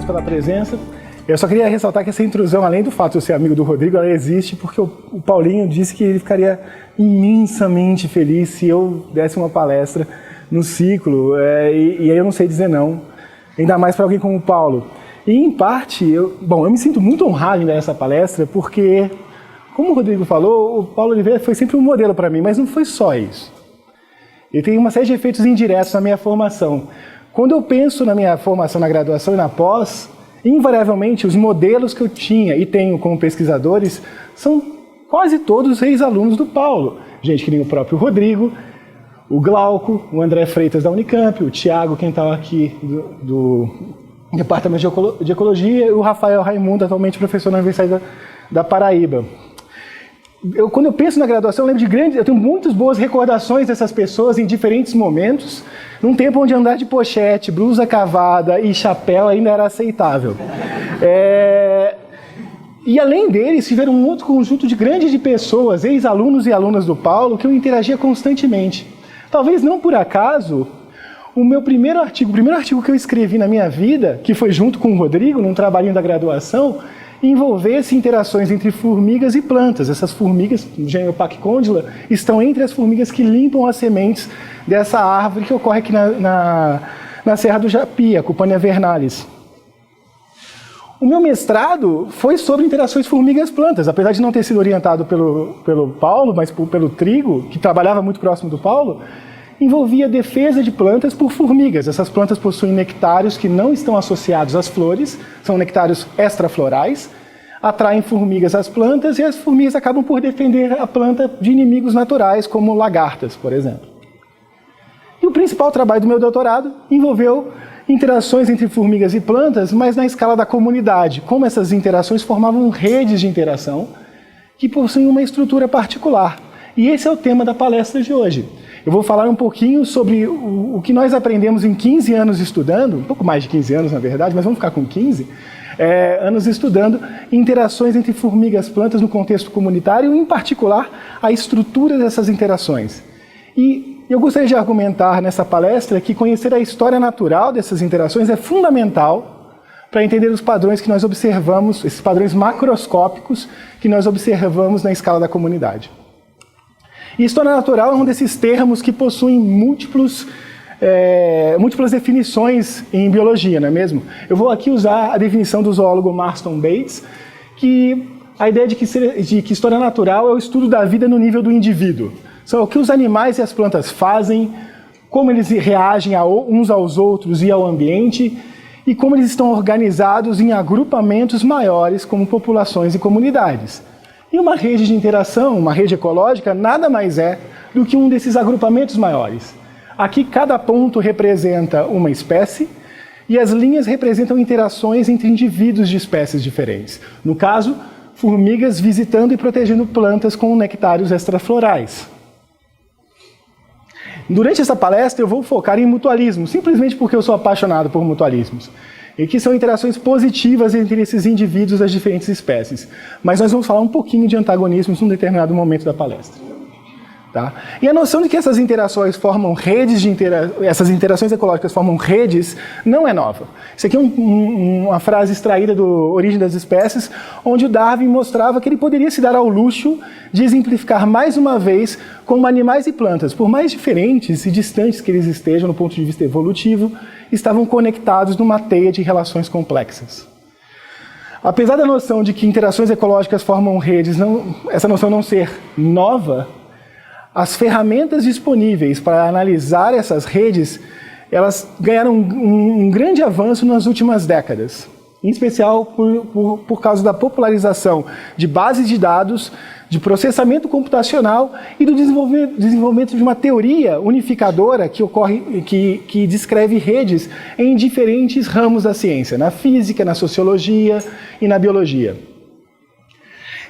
todos pela presença. Eu só queria ressaltar que essa intrusão, além do fato de eu ser amigo do Rodrigo, ela existe porque o Paulinho disse que ele ficaria imensamente feliz se eu desse uma palestra no ciclo, e aí eu não sei dizer não, ainda mais para alguém como o Paulo. E, em parte, eu me sinto muito honrado em dar essa palestra porque, como o Rodrigo falou, o Paulo Oliveira foi sempre um modelo para mim, mas não foi só isso. Ele tem uma série de efeitos indiretos na minha formação. Quando eu penso na minha formação na graduação e na pós, invariavelmente os modelos que eu tinha e tenho como pesquisadores são quase todos ex-alunos do Paulo. Gente que nem o próprio Rodrigo, o Glauco, o André Freitas da Unicamp, o Tiago, quem estava aqui do Departamento de Ecologia, e o Rafael Raimundo, atualmente professor na Universidade da Paraíba. Quando eu penso na graduação, eu tenho muitas boas recordações dessas pessoas em diferentes momentos, num tempo onde andar de pochete, blusa cavada e chapéu ainda era aceitável. E além deles, tiveram um outro conjunto de pessoas, ex-alunos e alunas do Paulo, que eu interagia constantemente. Talvez não por acaso, o primeiro artigo que eu escrevi na minha vida, que foi junto com o Rodrigo, num trabalhinho da graduação, envolvesse interações entre formigas e plantas. Essas formigas, o gênero Pachycondyla, estão entre as formigas que limpam as sementes dessa árvore que ocorre aqui na Serra do Japi, a Cupania vernalis. O meu mestrado foi sobre interações formigas-plantas, apesar de não ter sido orientado pelo Paulo, mas pelo Trigo, que trabalhava muito próximo do Paulo, envolvia defesa de plantas por formigas. Essas plantas possuem nectários que não estão associados às flores, são nectários extraflorais, atraem formigas às plantas e as formigas acabam por defender a planta de inimigos naturais, como lagartas, por exemplo. E o principal trabalho do meu doutorado envolveu interações entre formigas e plantas, mas na escala da comunidade, como essas interações formavam redes de interação que possuem uma estrutura particular. E esse é o tema da palestra de hoje. Eu vou falar um pouquinho sobre o que nós aprendemos em 15 anos estudando, um pouco mais de 15 anos, na verdade, mas vamos ficar com 15 anos estudando interações entre formigas e plantas no contexto comunitário, em particular, a estrutura dessas interações. E eu gostaria de argumentar nessa palestra que conhecer a história natural dessas interações é fundamental para entender os padrões que nós observamos, esses padrões macroscópicos que nós observamos na escala da comunidade. E história natural é um desses termos que possuem múltiplas definições em biologia, não é mesmo? Eu vou aqui usar a definição do zoólogo Marston Bates, que a ideia de que história natural é o estudo da vida no nível do indivíduo. São o que os animais e as plantas fazem, como eles reagem uns aos outros e ao ambiente, e como eles estão organizados em agrupamentos maiores, como populações e comunidades. E uma rede de interação, uma rede ecológica, nada mais é do que um desses agrupamentos maiores. Aqui, cada ponto representa uma espécie e as linhas representam interações entre indivíduos de espécies diferentes. No caso, formigas visitando e protegendo plantas com nectários extraflorais. Durante essa palestra, eu vou focar em mutualismo, simplesmente porque eu sou apaixonado por mutualismos. E que são interações positivas entre esses indivíduos das diferentes espécies. Mas nós vamos falar um pouquinho de antagonismos num determinado momento da palestra. Tá? E a noção de que essas interações formam redes essas interações ecológicas formam redes não é nova. Isso aqui é uma frase extraída do Origem das Espécies, onde o Darwin mostrava que ele poderia se dar ao luxo de exemplificar mais uma vez como animais e plantas, por mais diferentes e distantes que eles estejam no ponto de vista evolutivo, estavam conectados numa teia de relações complexas. Apesar da noção de que interações ecológicas formam redes, essa noção não ser nova, as ferramentas disponíveis para analisar essas redes, elas ganharam um grande avanço nas últimas décadas, em especial por causa da popularização de bases de dados, de processamento computacional e do desenvolvimento de uma teoria unificadora que descreve redes em diferentes ramos da ciência, na física, na sociologia e na biologia.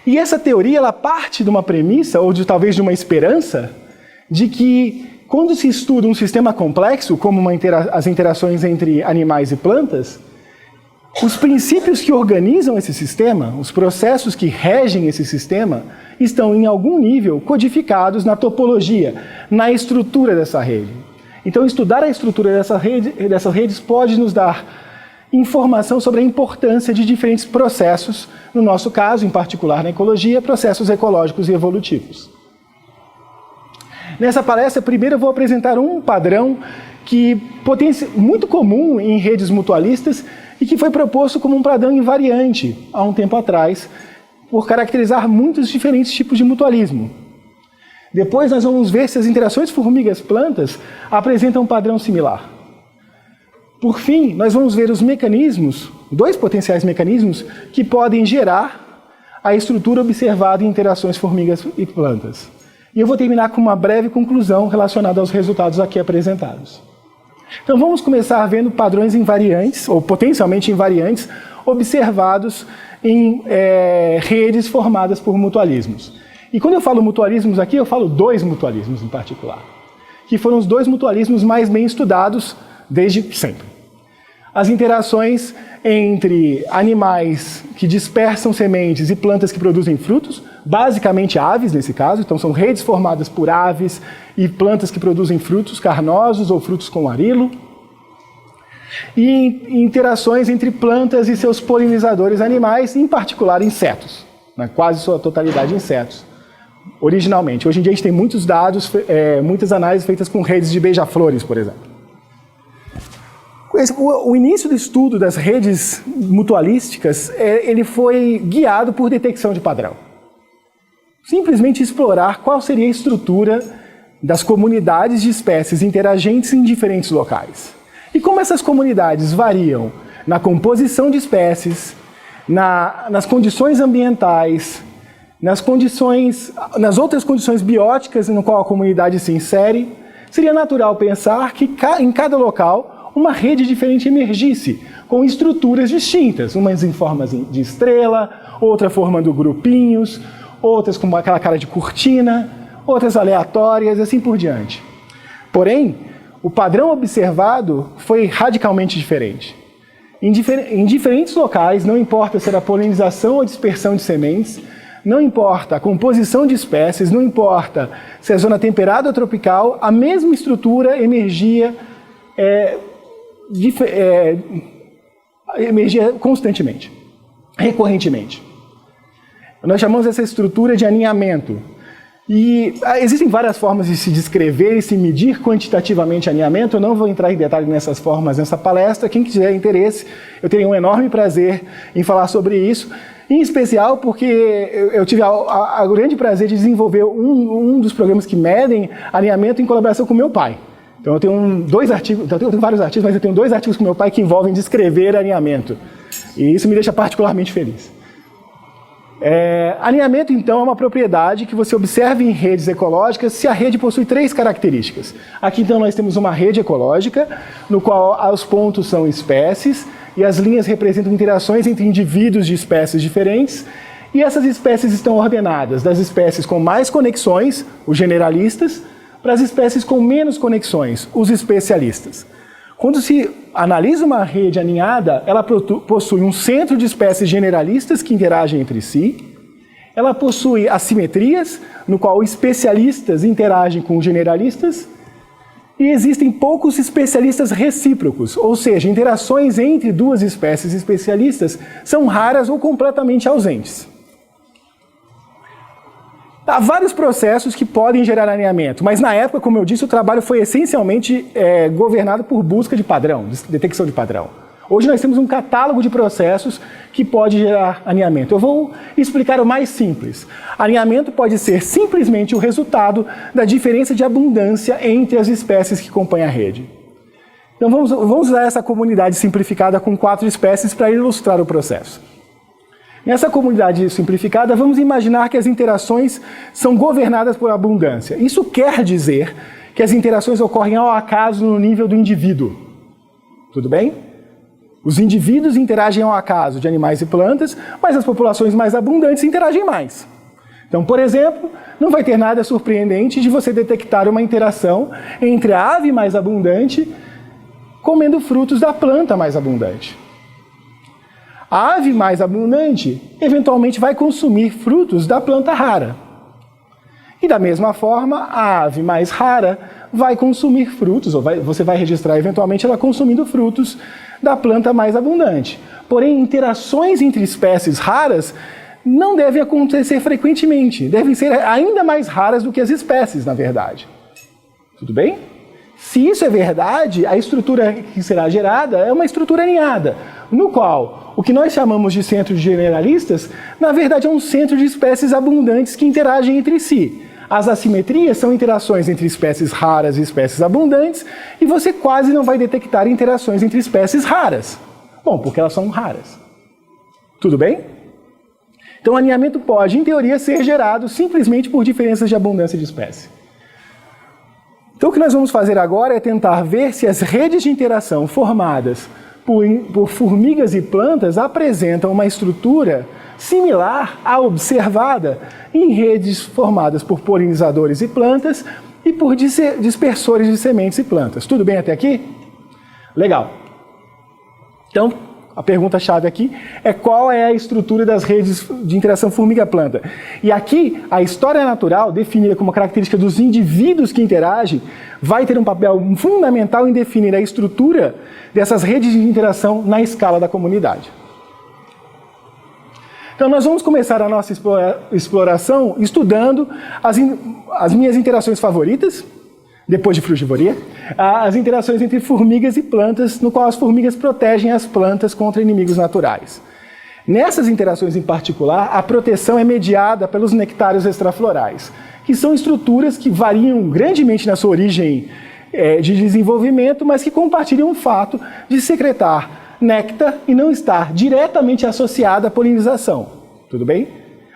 E essa teoria ela parte de uma premissa, ou talvez de uma esperança, de que quando se estuda um sistema complexo, como as interações entre animais e plantas, os princípios que organizam esse sistema, os processos que regem esse sistema, estão em algum nível codificados na topologia, na estrutura dessa rede. Então, estudar a estrutura dessas redes pode nos dar informação sobre a importância de diferentes processos, no nosso caso, em particular na ecologia, processos ecológicos e evolutivos. Nessa palestra, primeiro eu vou apresentar um padrão que muito comum em redes mutualistas e que foi proposto como um padrão invariante há um tempo atrás, por caracterizar muitos diferentes tipos de mutualismo. Depois nós vamos ver se as interações formigas-plantas apresentam um padrão similar. Por fim, nós vamos ver os mecanismos, dois potenciais mecanismos, que podem gerar a estrutura observada em interações formigas e plantas. E eu vou terminar com uma breve conclusão relacionada aos resultados aqui apresentados. Então vamos começar vendo padrões invariantes, ou potencialmente invariantes, observados em redes formadas por mutualismos. E quando eu falo mutualismos aqui, eu falo dois mutualismos em particular, que foram os dois mutualismos mais bem estudados desde sempre. As interações entre animais que dispersam sementes e plantas que produzem frutos, basicamente aves nesse caso, então são redes formadas por aves e plantas que produzem frutos carnosos ou frutos com arilo, e interações entre plantas e seus polinizadores animais, em particular insetos, na quase sua totalidade insetos, originalmente. Hoje em dia a gente tem muitos dados, muitas análises feitas com redes de beija-flores, por exemplo. O início do estudo das redes mutualísticas, ele foi guiado por detecção de padrão. Simplesmente explorar qual seria a estrutura das comunidades de espécies interagentes em diferentes locais. E como essas comunidades variam na composição de espécies, nas condições ambientais, nas outras condições bióticas no qual a comunidade se insere, seria natural pensar que em cada local uma rede diferente emergisse, com estruturas distintas, umas em formas de estrela, outra formando grupinhos, outras com aquela cara de cortina, outras aleatórias, e assim por diante. Porém, o padrão observado foi radicalmente diferente. Em diferentes locais, não importa se era polinização ou dispersão de sementes, não importa a composição de espécies, não importa se é zona temperada ou tropical, a mesma estrutura emergia constantemente, recorrentemente. Nós chamamos essa estrutura de aninhamento. E existem várias formas de se descrever e se medir quantitativamente aninhamento. Eu não vou entrar em detalhe nessas formas nessa palestra. Quem tiver interesse, eu teria um enorme prazer em falar sobre isso. Em especial porque eu tive o grande prazer de desenvolver um dos programas que medem aninhamento em colaboração com meu pai. Então eu tenho vários artigos, mas eu tenho 2 artigos com meu pai que envolvem descrever aninhamento. E isso me deixa particularmente feliz. Aninhamento, então, é uma propriedade que você observa em redes ecológicas se a rede possui 3 características. Aqui, então, nós temos uma rede ecológica, no qual os pontos são espécies, e as linhas representam interações entre indivíduos de espécies diferentes, e essas espécies estão ordenadas das espécies com mais conexões, os generalistas, para as espécies com menos conexões, os especialistas. Quando se analisa uma rede aninhada, ela possui um centro de espécies generalistas que interagem entre si, ela possui assimetrias, no qual especialistas interagem com generalistas, e existem poucos especialistas recíprocos, ou seja, interações entre 2 espécies especialistas são raras ou completamente ausentes. Há vários processos que podem gerar aninhamento, mas na época, como eu disse, o trabalho foi essencialmente governado por busca de padrão, detecção de padrão. Hoje nós temos um catálogo de processos que pode gerar aninhamento. Eu vou explicar o mais simples. Aninhamento pode ser simplesmente o resultado da diferença de abundância entre as espécies que compõem a rede. Então vamos usar essa comunidade simplificada com 4 espécies para ilustrar o processo. Nessa comunidade simplificada, vamos imaginar que as interações são governadas por abundância. Isso quer dizer que as interações ocorrem ao acaso no nível do indivíduo. Tudo bem? Os indivíduos interagem ao acaso de animais e plantas, mas as populações mais abundantes interagem mais. Então, por exemplo, não vai ter nada surpreendente de você detectar uma interação entre a ave mais abundante comendo frutos da planta mais abundante. A ave mais abundante, eventualmente, vai consumir frutos da planta rara. E da mesma forma, a ave mais rara vai consumir frutos, ou você vai registrar eventualmente ela consumindo frutos da planta mais abundante. Porém, interações entre espécies raras não devem acontecer frequentemente, devem ser ainda mais raras do que as espécies, na verdade. Tudo bem? Se isso é verdade, a estrutura que será gerada é uma estrutura aninhada, no qual o que nós chamamos de centro de generalistas, na verdade é um centro de espécies abundantes que interagem entre si. As assimetrias são interações entre espécies raras e espécies abundantes, e você quase não vai detectar interações entre espécies raras. Bom, porque elas são raras. Tudo bem? Então o aninhamento pode, em teoria, ser gerado simplesmente por diferenças de abundância de espécie. Então o que nós vamos fazer agora é tentar ver se as redes de interação formadas por formigas e plantas apresentam uma estrutura similar à observada em redes formadas por polinizadores e plantas e por dispersores de sementes e plantas. Tudo bem até aqui? Legal. Então, a pergunta-chave aqui é qual é a estrutura das redes de interação formiga-planta. E aqui, a história natural, definida como característica dos indivíduos que interagem, vai ter um papel fundamental em definir a estrutura dessas redes de interação na escala da comunidade. Então, nós vamos começar a nossa exploração estudando as minhas interações favoritas, depois de frugivoria, as interações entre formigas e plantas, no qual as formigas protegem as plantas contra inimigos naturais. Nessas interações em particular, a proteção é mediada pelos nectários extraflorais, que são estruturas que variam grandemente na sua origem de desenvolvimento, mas que compartilham o fato de secretar néctar e não estar diretamente associada à polinização. Tudo bem?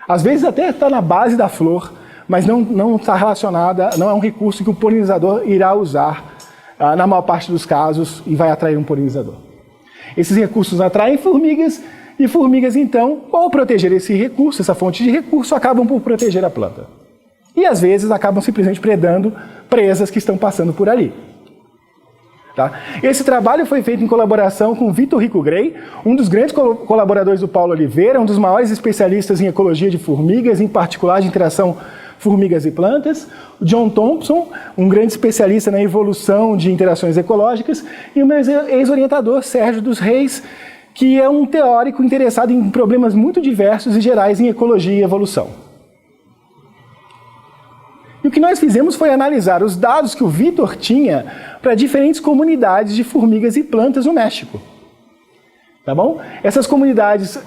Às vezes até está na base da flor, mas não está relacionada, não é um recurso que o polinizador irá usar na maior parte dos casos e vai atrair um polinizador. Esses recursos atraem formigas e formigas, então, ao proteger esse recurso, essa fonte de recurso, acabam por proteger a planta. E às vezes acabam simplesmente predando presas que estão passando por ali. Tá? Esse trabalho foi feito em colaboração com Vitor Rico Grey, um dos grandes colaboradores do Paulo Oliveira, um dos maiores especialistas em ecologia de formigas, em particular de interação formigas e plantas, o John Thompson, um grande especialista na evolução de interações ecológicas, e o meu ex-orientador, Sérgio dos Reis, que é um teórico interessado em problemas muito diversos e gerais em ecologia e evolução. E o que nós fizemos foi analisar os dados que o Vitor tinha para diferentes comunidades de formigas e plantas no México. Tá bom? Essas comunidades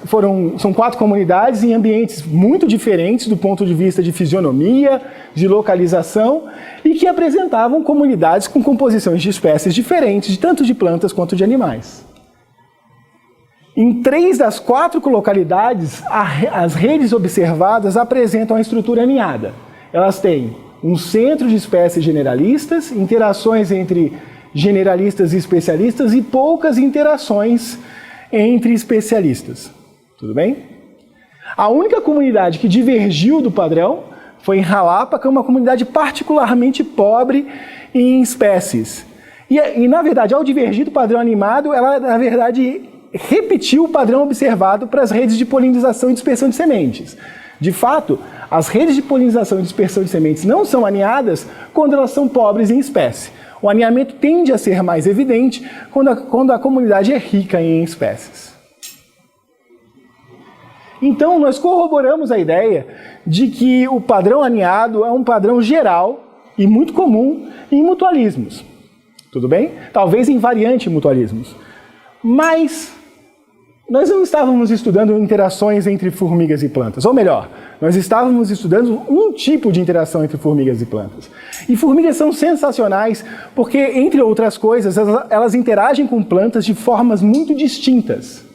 são 4 comunidades em ambientes muito diferentes do ponto de vista de fisionomia, de localização, e que apresentavam comunidades com composições de espécies diferentes, tanto de plantas quanto de animais. Em 3 das 4 localidades, as redes observadas apresentam a estrutura aninhada. Elas têm um centro de espécies generalistas, interações entre generalistas e especialistas e poucas interações entre especialistas. Tudo bem? A única comunidade que divergiu do padrão foi em Jalapa, que é uma comunidade particularmente pobre em espécies. E na verdade, ao divergir do padrão animado, ela, na verdade, repetiu o padrão observado para as redes de polinização e dispersão de sementes. De fato, as redes de polinização e dispersão de sementes não são aninhadas quando elas são pobres em espécie. O aninhamento tende a ser mais evidente quando a comunidade é rica em espécies. Então, nós corroboramos a ideia de que o padrão aninhado é um padrão geral e muito comum em mutualismos. Tudo bem? Talvez em variante mutualismos. Mas nós não estávamos estudando interações entre formigas e plantas. Ou melhor, nós estávamos estudando um tipo de interação entre formigas e plantas. E formigas são sensacionais porque, entre outras coisas, elas interagem com plantas de formas muito distintas.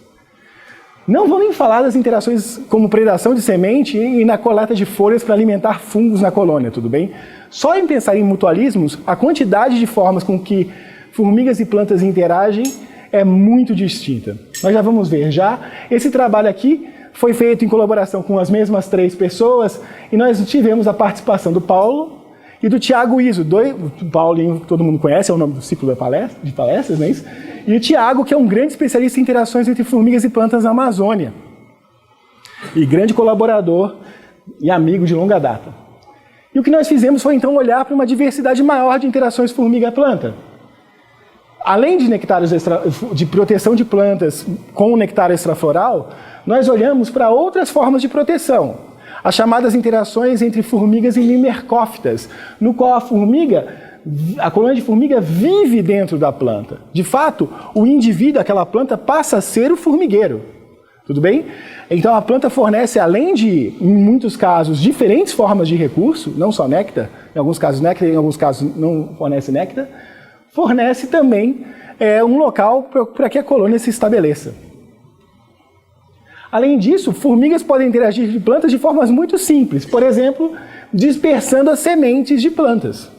Não vou nem falar das interações como predação de semente e na coleta de folhas para alimentar fungos na colônia, tudo bem? Só em pensar em mutualismos, a quantidade de formas com que formigas e plantas interagem é muito distinta. Nós já vamos ver já. Esse trabalho aqui foi feito em colaboração com as mesmas 3 pessoas e nós tivemos a participação do Paulo e do Tiago Iso. O Paulo, todo mundo conhece, é o nome do ciclo de palestras, não é isso? E o Tiago, que é um grande especialista em interações entre formigas e plantas na Amazônia. E grande colaborador e amigo de longa data. E o que nós fizemos foi então olhar para uma diversidade maior de interações formiga-planta. Além de proteção de plantas com o nectar extrafloral, nós olhamos para outras formas de proteção, as chamadas interações entre formigas e mimercófitas, no qual a colônia de formiga vive dentro da planta. De fato, o indivíduo, aquela planta, passa a ser o formigueiro. Tudo bem? Então a planta fornece, além de, em muitos casos, diferentes formas de recurso, não só néctar, em alguns casos néctar, em alguns casos não fornece néctar, fornece também um local para que a colônia se estabeleça. Além disso, formigas podem interagir com plantas de formas muito simples, por exemplo, dispersando as sementes de plantas.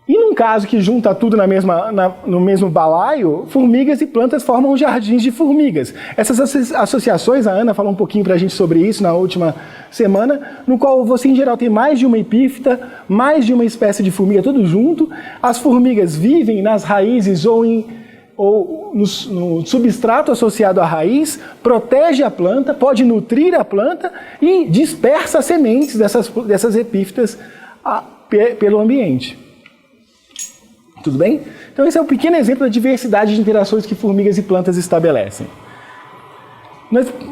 E num caso que junta tudo no mesmo balaio, formigas e plantas formam jardins de formigas. Essas associações, a Ana falou um pouquinho para a gente sobre isso na última semana, no qual você em geral tem mais de uma epífita, mais de uma espécie de formiga, tudo junto. As formigas vivem nas raízes ou no substrato associado à raiz, protege a planta, pode nutrir a planta e dispersa as sementes dessas epífitas pelo ambiente. Tudo bem? Então esse é um pequeno exemplo da diversidade de interações que formigas e plantas estabelecem.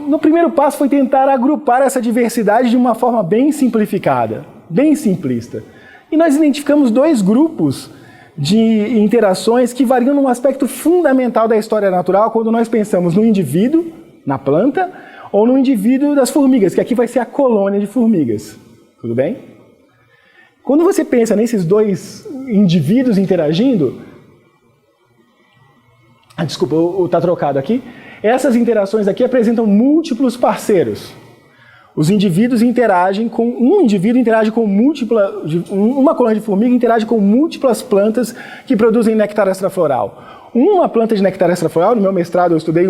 No primeiro passo foi tentar agrupar essa diversidade de uma forma bem simplificada, bem simplista. E nós identificamos dois grupos de interações que variam num aspecto fundamental da história natural quando nós pensamos no indivíduo, na planta, ou no indivíduo das formigas, que aqui vai ser a colônia de formigas. Tudo bem? Quando você pensa nesses dois indivíduos interagindo, desculpa, está trocado aqui, essas interações aqui apresentam múltiplos parceiros. Os indivíduos interagem com, uma colônia de formiga interage com múltiplas plantas que produzem néctar extrafloral. Uma planta de néctar extrafloral, no meu mestrado eu estudei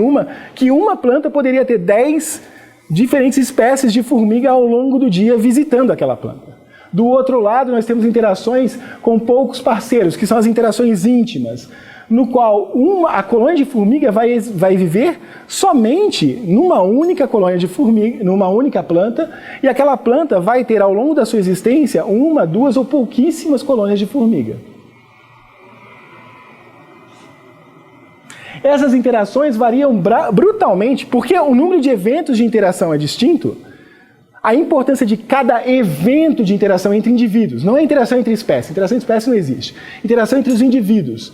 que uma planta poderia ter 10 diferentes espécies de formiga ao longo do dia visitando aquela planta. Do outro lado, nós temos interações com poucos parceiros, que são as interações íntimas, no qual a colônia de formiga vai viver somente numa única colônia de formiga, numa única planta, e aquela planta vai ter ao longo da sua existência uma, duas ou pouquíssimas colônias de formiga. Essas interações variam brutalmente, porque o número de eventos de interação é distinto. A importância de cada evento de interação entre indivíduos, não é interação entre espécies, interação entre espécies não existe. Interação entre os indivíduos.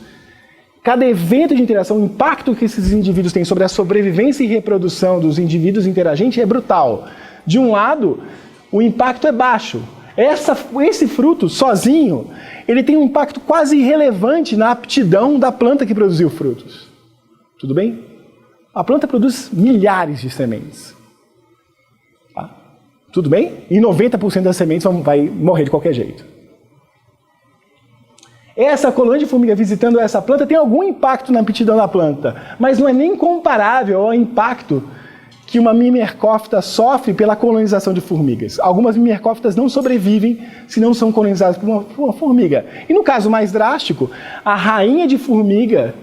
Cada evento de interação, o impacto que esses indivíduos têm sobre a sobrevivência e reprodução dos indivíduos interagentes é brutal. De um lado, o impacto é baixo. Esse fruto, sozinho, ele tem um impacto quase irrelevante na aptidão da planta que produziu frutos. Tudo bem? A planta produz milhares de sementes. Tudo bem? E 90% das sementes vai morrer de qualquer jeito. Essa colônia de formiga visitando essa planta tem algum impacto na aptidão da planta, mas não é nem comparável ao impacto que uma mimercófita sofre pela colonização de formigas. Algumas mimercófitas não sobrevivem se não são colonizadas por uma formiga. E no caso mais drástico, a rainha de formiga,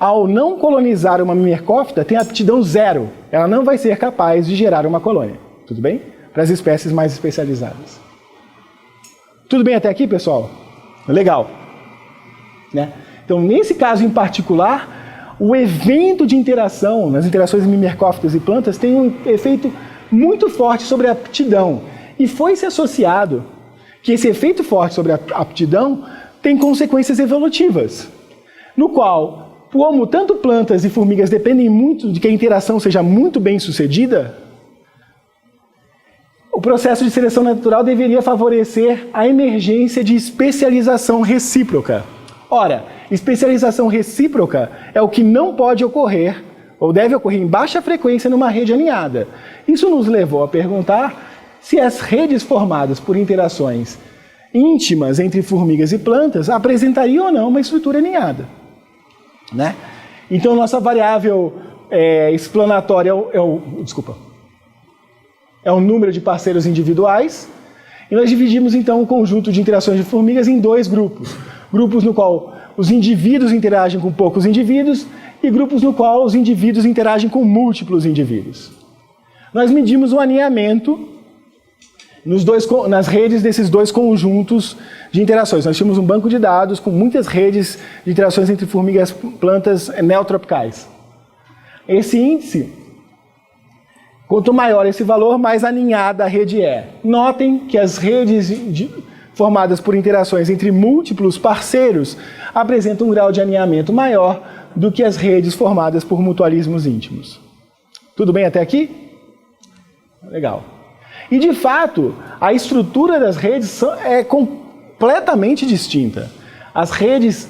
ao não colonizar uma mimercófita, tem aptidão zero. Ela não vai ser capaz de gerar uma colônia. Tudo bem? Para as espécies mais especializadas. Tudo bem até aqui, pessoal? Legal. Né? Então, nesse caso em particular, o evento de interação, nas interações mimercófitas e plantas, tem um efeito muito forte sobre a aptidão. E foi-se associado que esse efeito forte sobre a aptidão tem consequências evolutivas, no qual, como tanto plantas e formigas dependem muito de que a interação seja muito bem sucedida, o processo de seleção natural deveria favorecer a emergência de especialização recíproca. Ora, especialização recíproca é o que não pode ocorrer, ou deve ocorrer em baixa frequência numa rede aninhada. Isso nos levou a perguntar se as redes formadas por interações íntimas entre formigas e plantas apresentariam ou não uma estrutura aninhada. Né? Então, nossa variável explanatória é o número de parceiros individuais, e nós dividimos então o conjunto de interações de formigas em dois grupos. Grupos no qual os indivíduos interagem com poucos indivíduos e grupos no qual os indivíduos interagem com múltiplos indivíduos. Nós medimos o aninhamento nas redes desses dois conjuntos de interações. Nós tínhamos um banco de dados com muitas redes de interações entre formigas e plantas neotropicais. Esse índice, quanto maior esse valor, mais aninhada a rede é. Notem que as redes formadas por interações entre múltiplos parceiros apresentam um grau de aninhamento maior do que as redes formadas por mutualismos íntimos. Tudo bem até aqui? Legal. E, de fato, a estrutura das redes é completamente distinta. As redes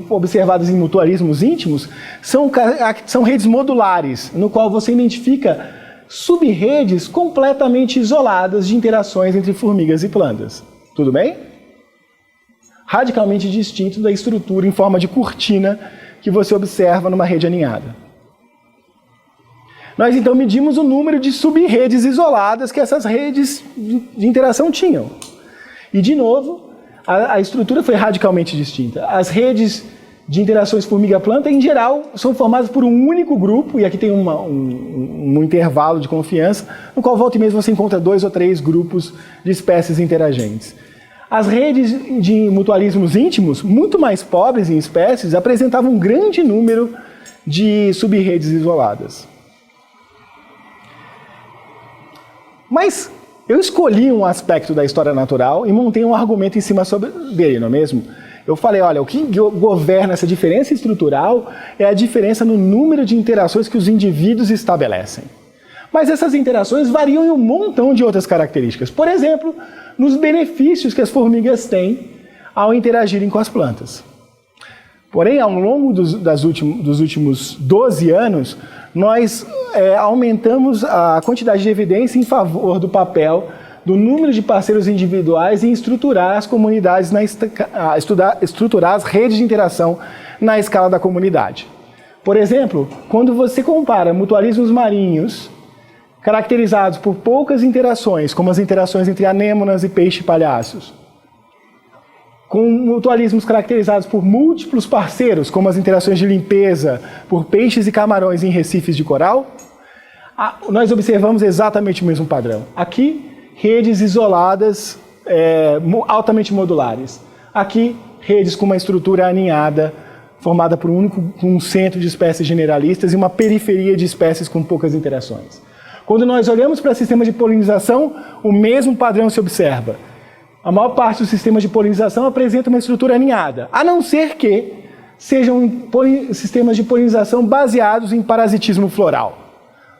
observadas em mutualismos íntimos são redes modulares, no qual você identifica sub-redes completamente isoladas de interações entre formigas e plantas. Tudo bem? Radicalmente distinto da estrutura em forma de cortina que você observa numa rede aninhada. Nós, então, medimos o número de sub-redes isoladas que essas redes de interação tinham. E, de novo, a estrutura foi radicalmente distinta. As redes de interações formiga-planta, em geral, são formadas por um único grupo, e aqui tem um intervalo de confiança, no qual, volta e meia, você encontra 2 ou 3 grupos de espécies interagentes. As redes de mutualismos íntimos, muito mais pobres em espécies, apresentavam um grande número de sub-redes isoladas. Mas eu escolhi um aspecto da história natural e montei um argumento em cima dele, não é mesmo? Eu falei, olha, o que governa essa diferença estrutural é a diferença no número de interações que os indivíduos estabelecem. Mas essas interações variam em um montão de outras características. Por exemplo, nos benefícios que as formigas têm ao interagirem com as plantas. Porém, ao longo dos últimos 12 anos, nós aumentamos a quantidade de evidência em favor do papel do número de parceiros individuais em estruturar as comunidades, estruturar as redes de interação na escala da comunidade. Por exemplo, quando você compara mutualismos marinhos, caracterizados por poucas interações, como as interações entre anêmonas e peixe-palhaços, com mutualismos caracterizados por múltiplos parceiros, como as interações de limpeza por peixes e camarões em recifes de coral, nós observamos exatamente o mesmo padrão. Aqui, redes isoladas, altamente modulares. Aqui, redes com uma estrutura aninhada, formada por um centro de espécies generalistas e uma periferia de espécies com poucas interações. Quando nós olhamos para sistemas de polinização, o mesmo padrão se observa. A maior parte dos sistemas de polinização apresenta uma estrutura aninhada, a não ser que sejam sistemas de polinização baseados em parasitismo floral,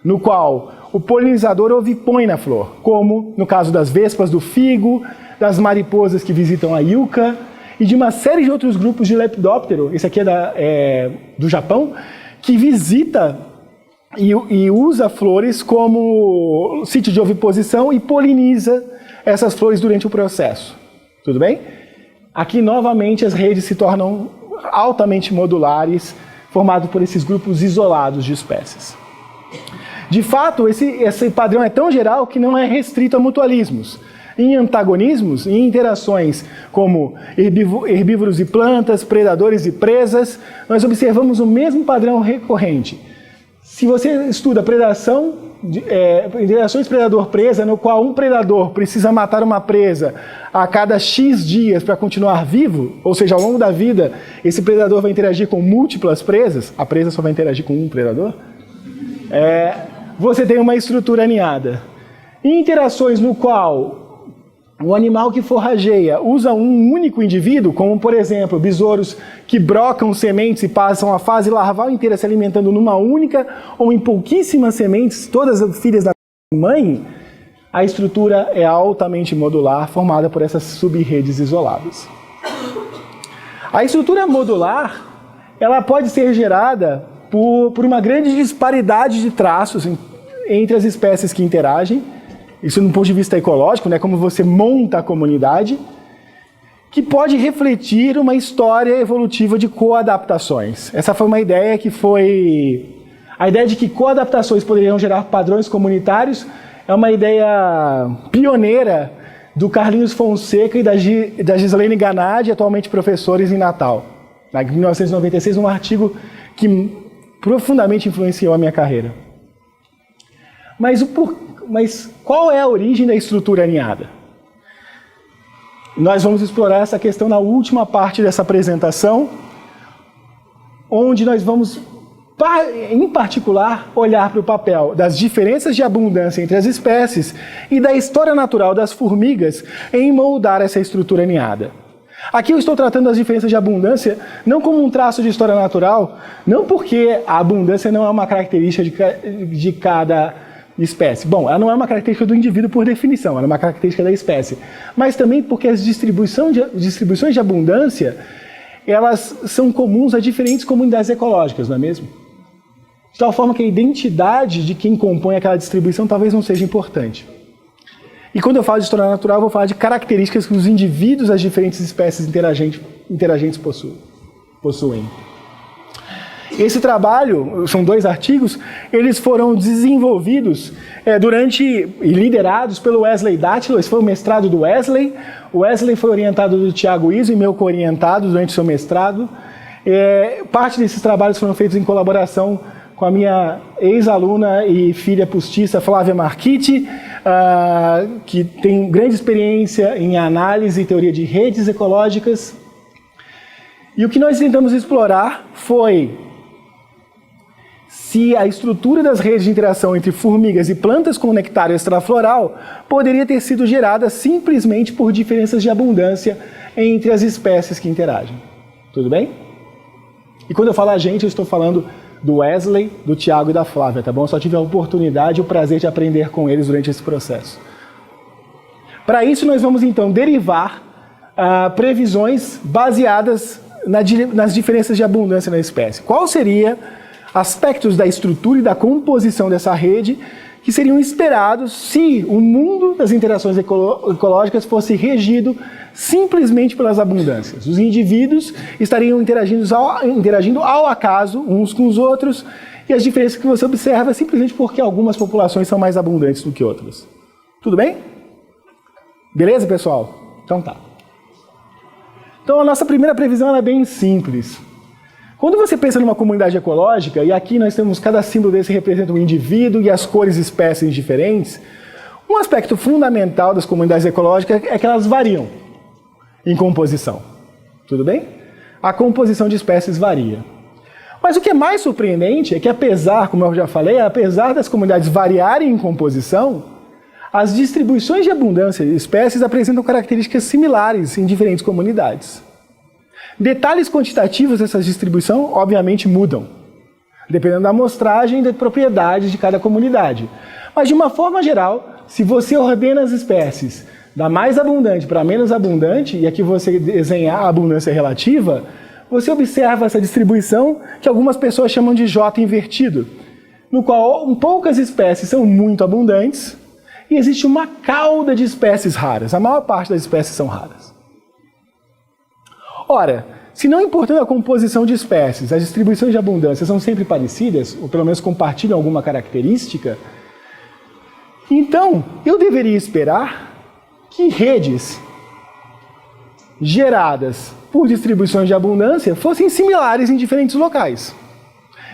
no qual o polinizador ovipõe na flor, como no caso das vespas do figo, das mariposas que visitam a yucca e de uma série de outros grupos de lepidóptero, esse aqui é do Japão, que visita e usa flores como sítio de oviposição e poliniza essas flores durante o processo. Tudo bem? Aqui, novamente, as redes se tornam altamente modulares, formadas por esses grupos isolados de espécies. De fato, esse padrão é tão geral que não é restrito a mutualismos. Em antagonismos, em interações como herbívoros e plantas, predadores e presas, nós observamos o mesmo padrão recorrente. Se você estuda interações predador-presa, no qual um predador precisa matar uma presa a cada X dias para continuar vivo, ou seja, ao longo da vida, esse predador vai interagir com múltiplas presas, a presa só vai interagir com um predador, você tem uma estrutura aninhada. Em interações no qual o animal que forrageia usa um único indivíduo, como, por exemplo, besouros que brocam sementes e passam a fase larval inteira se alimentando numa única ou em pouquíssimas sementes, todas filhas da mãe, a estrutura é altamente modular, formada por essas sub-redes isoladas. A estrutura modular, ela pode ser gerada por uma grande disparidade de traços entre as espécies que interagem, isso do ponto de vista ecológico, né, como você monta a comunidade, que pode refletir uma história evolutiva de coadaptações. Essa foi uma ideia a ideia de que coadaptações poderiam gerar padrões comunitários é uma ideia pioneira do Carlinhos Fonseca e da Gislaine Ganadi, atualmente professores em Natal. Em 1996, um artigo que profundamente influenciou a minha carreira. Mas mas qual é a origem da estrutura aninhada? Nós vamos explorar essa questão na última parte dessa apresentação, onde nós vamos, em particular, olhar para o papel das diferenças de abundância entre as espécies e da história natural das formigas em moldar essa estrutura aninhada. Aqui eu estou tratando das diferenças de abundância não como um traço de história natural, não porque a abundância não é uma característica de cada espécie. Bom, ela não é uma característica do indivíduo por definição, ela é uma característica da espécie. Mas também porque as distribuições de abundância, elas são comuns a diferentes comunidades ecológicas, não é mesmo? De tal forma que a identidade de quem compõe aquela distribuição talvez não seja importante. E quando eu falo de história natural, eu vou falar de características que os indivíduos das diferentes espécies interagentes possuem. Esse trabalho, são 2 artigos, eles foram desenvolvidos e liderados pelo Wesley Dattilo. Esse foi o mestrado do Wesley. O Wesley foi orientado do Tiago Izzo e meu co-orientado durante o seu mestrado. Parte desses trabalhos foram feitos em colaboração com a minha ex-aluna e filha postiça, Flávia Marchitti, que tem grande experiência em análise e teoria de redes ecológicas. E o que nós tentamos explorar foi se a estrutura das redes de interação entre formigas e plantas com nectário extrafloral poderia ter sido gerada simplesmente por diferenças de abundância entre as espécies que interagem. Tudo bem? E quando eu falo a gente, eu estou falando do Wesley, do Tiago e da Flávia, tá bom? Eu só tive a oportunidade e o prazer de aprender com eles durante esse processo. Para isso, nós vamos então derivar previsões baseadas nas diferenças de abundância na espécie. Qual seria aspectos da estrutura e da composição dessa rede que seriam esperados se o mundo das interações ecológicas fosse regido simplesmente pelas abundâncias? Os indivíduos estariam interagindo ao acaso uns com os outros, e as diferenças que você observa é simplesmente porque algumas populações são mais abundantes do que outras. Tudo bem? Beleza, pessoal? Então tá. Então a nossa primeira previsão é bem simples. Quando você pensa numa comunidade ecológica, e aqui nós temos cada símbolo desse representa um indivíduo e as cores e espécies diferentes, um aspecto fundamental das comunidades ecológicas é que elas variam em composição. Tudo bem? A composição de espécies varia. Mas o que é mais surpreendente é que apesar, como eu já falei, apesar das comunidades variarem em composição, as distribuições de abundância de espécies apresentam características similares em diferentes comunidades. Detalhes quantitativos dessa distribuição, obviamente, mudam, dependendo da amostragem e da propriedade de cada comunidade. Mas, de uma forma geral, se você ordena as espécies da mais abundante para a menos abundante, e aqui você desenhar a abundância relativa, você observa essa distribuição que algumas pessoas chamam de J invertido, no qual poucas espécies são muito abundantes e existe uma cauda de espécies raras. A maior parte das espécies são raras. Ora, se não importando a composição de espécies, as distribuições de abundância são sempre parecidas, ou pelo menos compartilham alguma característica, então eu deveria esperar que redes geradas por distribuições de abundância fossem similares em diferentes locais.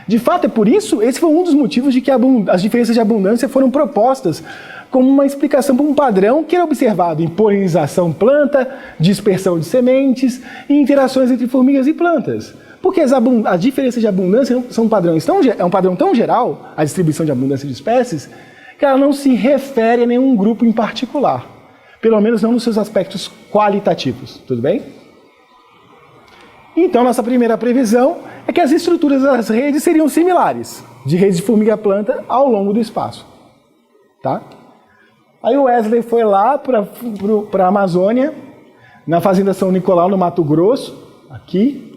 De fato, é por isso, esse foi um dos motivos de que as diferenças de abundância foram propostas como uma explicação para um padrão que era observado em polinização planta, dispersão de sementes e interações entre formigas e plantas. Porque as diferenças de abundância são é um padrão tão geral, a distribuição de abundância de espécies, que ela não se refere a nenhum grupo em particular. Pelo menos não nos seus aspectos qualitativos. Tudo bem? Então, nossa primeira previsão é que as estruturas das redes seriam similares, de redes de formiga-planta ao longo do espaço. Tá? Aí o Wesley foi lá para a Amazônia, na Fazenda São Nicolau, no Mato Grosso, aqui,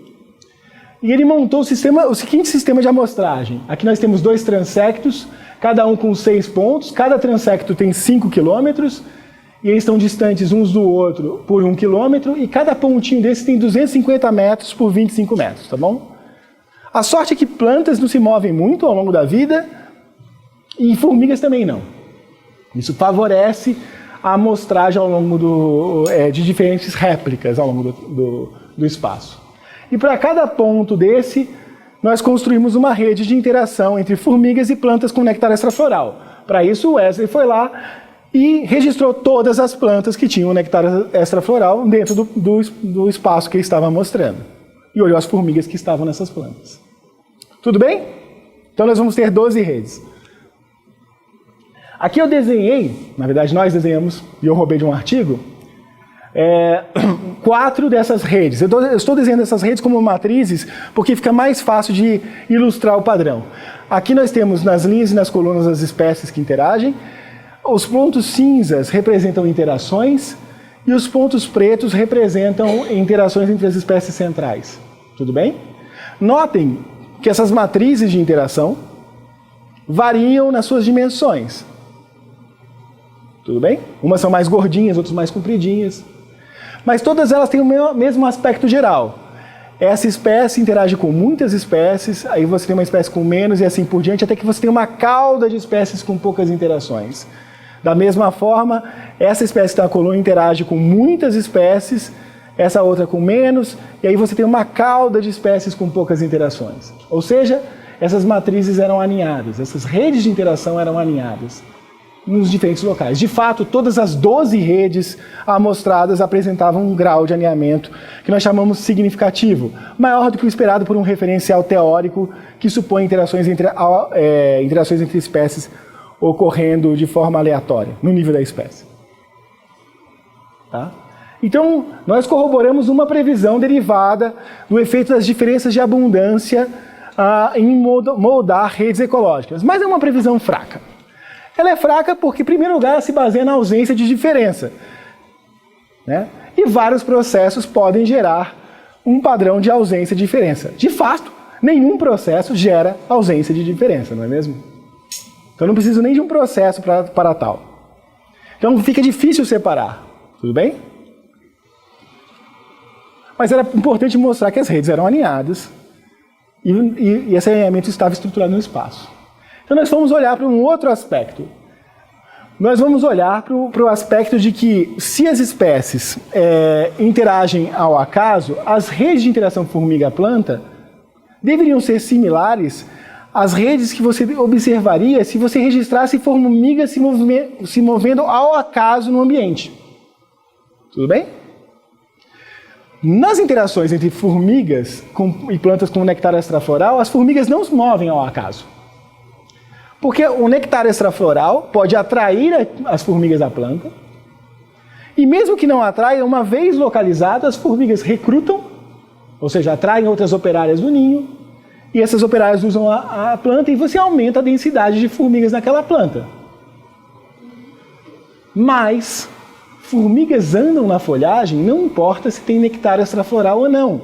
e ele montou o seguinte sistema de amostragem. Aqui nós temos 2 transectos, cada um com 6 pontos, cada transecto tem 5 quilômetros, e eles estão distantes uns do outro por 1 quilômetro, e cada pontinho desse tem 250 metros por 25 metros, tá bom? A sorte é que plantas não se movem muito ao longo da vida, e formigas também não. Isso favorece a amostragem ao longo de diferentes réplicas ao longo do espaço. E para cada ponto desse, nós construímos uma rede de interação entre formigas e plantas com néctar extrafloral. Para isso, o Wesley foi lá e registrou todas as plantas que tinham néctar extrafloral dentro do espaço que ele estava mostrando. E olhou as formigas que estavam nessas plantas. Tudo bem? Então nós vamos ter 12 redes. Aqui eu desenhei, na verdade nós desenhamos, e eu roubei de um artigo, 4 dessas redes. Eu estou desenhando essas redes como matrizes porque fica mais fácil de ilustrar o padrão. Aqui nós temos nas linhas e nas colunas as espécies que interagem. Os pontos cinzas representam interações e os pontos pretos representam interações entre as espécies centrais. Tudo bem? Notem que essas matrizes de interação variam nas suas dimensões. Tudo bem? Umas são mais gordinhas, outras mais compridinhas. Mas todas elas têm o mesmo aspecto geral. Essa espécie interage com muitas espécies, aí você tem uma espécie com menos e assim por diante, até que você tem uma cauda de espécies com poucas interações. Da mesma forma, essa espécie que está na coluna interage com muitas espécies, essa outra com menos, e aí você tem uma cauda de espécies com poucas interações. Ou seja, essas matrizes eram alinhadas, essas redes de interação eram alinhadas nos diferentes locais. De fato, todas as 12 redes amostradas apresentavam um grau de alinhamento que nós chamamos significativo, maior do que o esperado por um referencial teórico que supõe interações entre espécies ocorrendo de forma aleatória, no nível da espécie. Tá? Então, nós corroboramos uma previsão derivada do efeito das diferenças de abundância em moldar redes ecológicas, mas é uma previsão fraca. Ela é fraca porque, em primeiro lugar, ela se baseia na ausência de diferença, né? E vários processos podem gerar um padrão de ausência de diferença. De fato, nenhum processo gera ausência de diferença, não é mesmo? Então, eu não preciso nem de um processo para tal. Então, fica difícil separar. Tudo bem? Mas era importante mostrar que as redes eram alinhadas e esse alinhamento estava estruturado no espaço. Então nós vamos olhar para um outro aspecto. Nós vamos olhar para o aspecto de que se as espécies interagem ao acaso, as redes de interação formiga-planta deveriam ser similares às redes que você observaria se você registrasse formigas se movendo ao acaso no ambiente. Tudo bem? Nas interações entre formigas e plantas com néctar extrafloral, as formigas não se movem ao acaso. Porque o néctar extrafloral pode atrair as formigas à planta, e mesmo que não atraia, uma vez localizado, as formigas recrutam, ou seja, atraem outras operárias do ninho, e essas operárias usam a planta, e você aumenta a densidade de formigas naquela planta. Mas formigas andam na folhagem, não importa se tem néctar extrafloral ou não.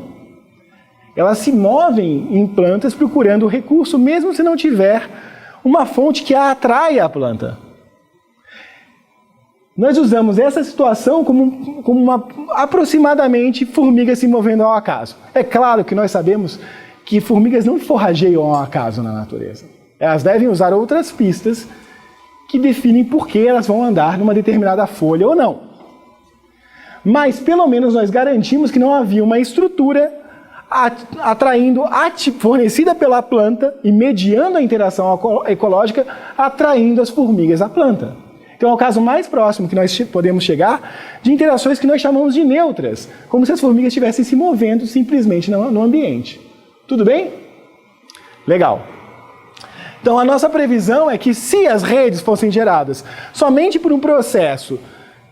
Elas se movem em plantas procurando o recurso, mesmo se não tiver uma fonte que a atrai à planta. Nós usamos essa situação como aproximadamente formigas se movendo ao acaso. É claro que nós sabemos que formigas não forrageiam ao acaso na natureza. Elas devem usar outras pistas que definem por que elas vão andar numa determinada folha ou não. Mas, pelo menos, nós garantimos que não havia uma estrutura fornecida pela planta e mediando a interação ecológica, atraindo as formigas à planta. Então é o caso mais próximo que nós podemos chegar de interações que nós chamamos de neutras, como se as formigas estivessem se movendo simplesmente no ambiente. Tudo bem? Legal. Então a nossa previsão é que se as redes fossem geradas somente por um processo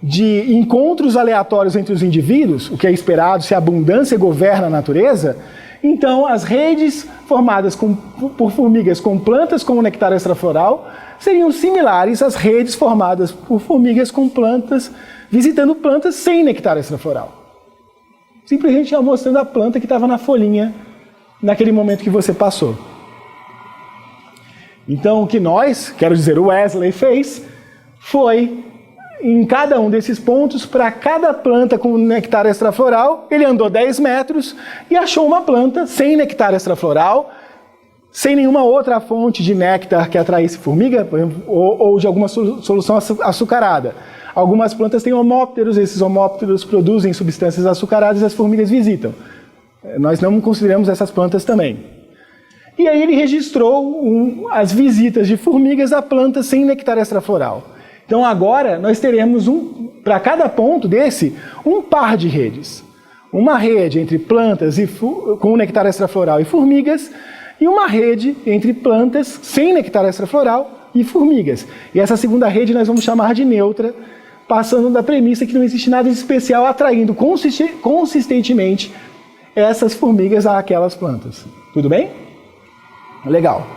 de encontros aleatórios entre os indivíduos, o que é esperado se a abundância governa a natureza, então as redes formadas por formigas com plantas com néctar extrafloral seriam similares às redes formadas por formigas com plantas, visitando plantas sem néctar extrafloral. Simplesmente mostrando a planta que estava na folhinha naquele momento que você passou. Então o que nós, quero dizer, o Wesley fez, foi em cada um desses pontos, para cada planta com néctar extrafloral, ele andou 10 metros e achou uma planta sem néctar extrafloral, sem nenhuma outra fonte de néctar que atraísse formiga, por exemplo, ou de alguma solução açucarada. Algumas plantas têm homópteros, esses homópteros produzem substâncias açucaradas e as formigas visitam. Nós não consideramos essas plantas também. E aí ele registrou as visitas de formigas a plantas sem nectar extrafloral. Então agora nós teremos, para cada ponto desse, um par de redes. Uma rede entre plantas com nectar extrafloral e formigas, e uma rede entre plantas sem nectar extrafloral e formigas. E essa segunda rede nós vamos chamar de neutra, passando da premissa que não existe nada de especial atraindo consistentemente essas formigas àquelas plantas. Tudo bem? Legal.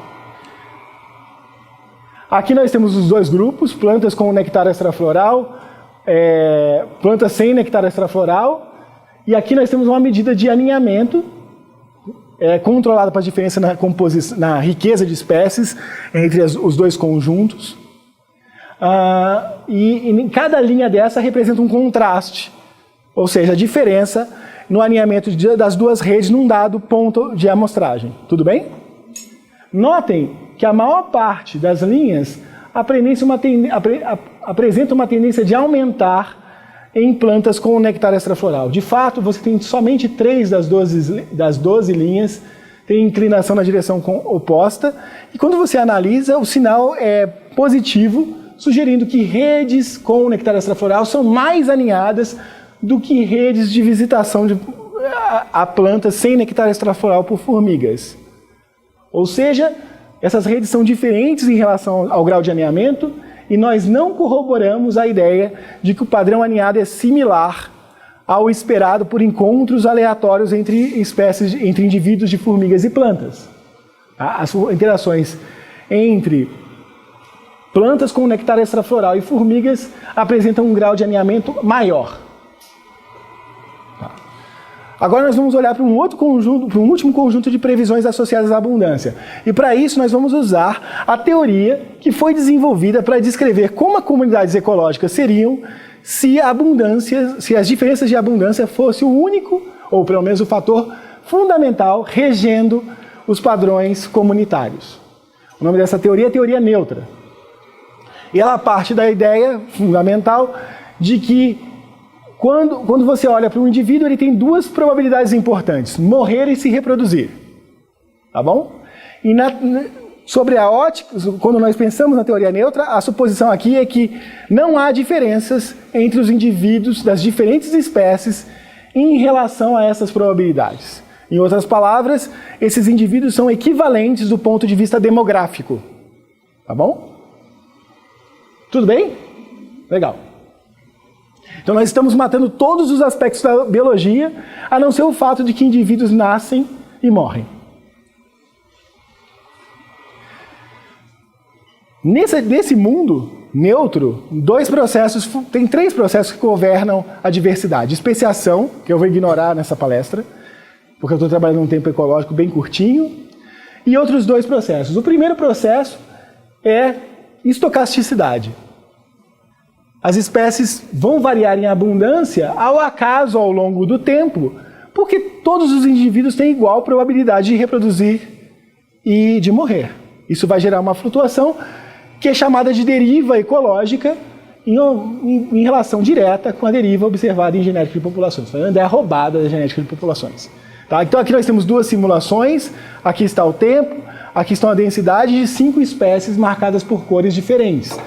Aqui nós temos os dois grupos, plantas com nectar extrafloral, plantas sem nectar extrafloral, e aqui nós temos uma medida de aninhamento, controlada para a diferença na riqueza de espécies entre os dois conjuntos. E em cada linha dessa representa um contraste, ou seja, a diferença no aninhamento das duas redes num dado ponto de amostragem. Tudo bem? Notem que a maior parte das linhas apresenta uma tendência de aumentar em plantas com nectar extrafloral. De fato, você tem somente 3 das 12 linhas tem inclinação na direção oposta, e quando você analisa, o sinal é positivo, sugerindo que redes com nectar extrafloral são mais aninhadas do que redes de visitação a plantas sem nectar extrafloral por formigas. Ou seja, essas redes são diferentes em relação ao grau de aninhamento, e nós não corroboramos a ideia de que o padrão aninhado é similar ao esperado por encontros aleatórios entre indivíduos de formigas e plantas. As interações entre plantas com nectar extrafloral e formigas apresentam um grau de aninhamento maior. Agora nós vamos olhar para um último conjunto de previsões associadas à abundância. E para isso nós vamos usar a teoria que foi desenvolvida para descrever como as comunidades ecológicas seriam se as diferenças de abundância fosse o único, ou pelo menos o fator fundamental, regendo os padrões comunitários. O nome dessa teoria é teoria neutra. E ela parte da ideia fundamental de que quando você olha para um indivíduo, ele tem 2 probabilidades importantes: morrer e se reproduzir. Tá bom? E sobre a ótica, quando nós pensamos na teoria neutra, a suposição aqui é que não há diferenças entre os indivíduos das diferentes espécies em relação a essas probabilidades. Em outras palavras, esses indivíduos são equivalentes do ponto de vista demográfico. Tá bom? Tudo bem? Legal. Então nós estamos matando todos os aspectos da biologia, a não ser o fato de que indivíduos nascem e morrem. Nesse mundo neutro, tem 3 processos que governam a diversidade. Especiação, que eu vou ignorar nessa palestra, porque eu estou trabalhando num tempo ecológico bem curtinho, e outros 2 processos. O primeiro processo é estocasticidade. As espécies vão variar em abundância ao acaso ao longo do tempo, porque todos os indivíduos têm igual probabilidade de reproduzir e de morrer. Isso vai gerar uma flutuação que é chamada de deriva ecológica em relação direta com a deriva observada em genética de populações. É a roubada da genética de populações. Tá? Então aqui nós temos 2 simulações, aqui está o tempo, aqui está a densidade de 5 espécies marcadas por cores diferentes.